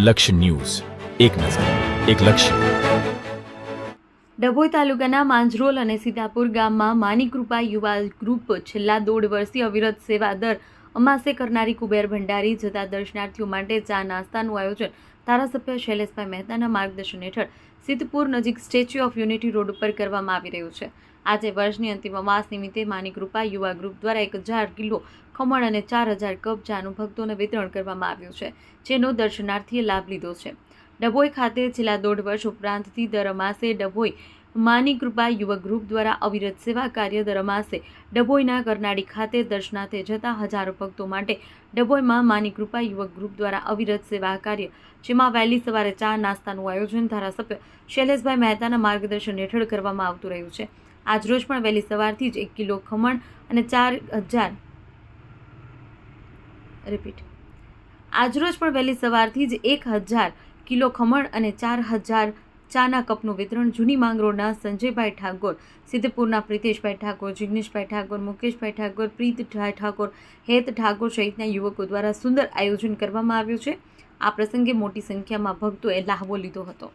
લક્ષ્ય ન્યૂઝ, એક નજર, એક લક્ષ્ય. ડભોઈ તાલુકાના માંજરોલ અને સીતાપુર ગામમાં માની કૃપા યુવા ગ્રુપ છેલ્લા 1.5 વર્ષથી અવિરત સેવા દર અમાસે કરનારી કુબેર ભંડારી જતા દર્શનાર્થીઓ માટે ચા નાસ્તાનું આયોજન ધારાસભ્ય શૈલેષભાઈ મહેતાના માર્ગદર્શન હેઠળ સિદ્ધપુર નજીક સ્ટેચ્યુ ઓફ યુનિટી રોડ ઉપર કરવામાં આવી રહ્યું છે. આજે વર્ષની અંતિમ અમાસ નિમિત્તે માની કૃપા યુવા ગ્રુપ દ્વારા 1000 કિલો ખમણ અને 4000 કપ ચાનું ભક્તોને વિતરણ કરવામાં આવ્યું છે, જેનો દર્શનાર્થીએ લાભ લીધો છે. ડભોઈ ખાતે છેલ્લા 1.5 વર્ષ ઉપરાંતથી દર અમાસે ડભોઈ માની કૃપા યુવક ગ્રુપ દ્વારા અવિરત સેવા કાર્ય દર અમાસે ડભોઈના કરનાળી ખાતે દર્શનાર્થે જતા હજારો ભક્તો માટે ડભોઈમાં માની કૃપા યુવક ગ્રુપ દ્વારા અવિરત સેવા કાર્ય, જેમાં વહેલી સવારે ચા નાસ્તાનું આયોજન ધારાસભ્ય શૈલેષભાઈ મહેતાના માર્ગદર્શન હેઠળ કરવામાં આવતું રહ્યું છે. આજરોજ પણ વહેલી સવારથી જ 1 કિલો ખમણ અને 4000 આજરોજ પણ વહેલી સવારથી જ 1000 કિલો ખમણ અને 4000 ચાના કપનું વિતરણ જૂની માંગ રોડના સંજયભાઈ ઠાકોર, સિદ્ધપુરના પ્રિતેશભાઈ ઠાકોર, જિગ્નેશભાઈ ઠાકોર, મુકેશભાઈ ઠાકોર, પ્રીતભાઈ ઠાકોર, હેત ઠાકોર સહિતના યુવકો દ્વારા સુંદર આયોજન કરવામાં આવ્યું છે. આ પ્રસંગે મોટી સંખ્યામાં ભક્તોએ લાહવો લીધો હતો.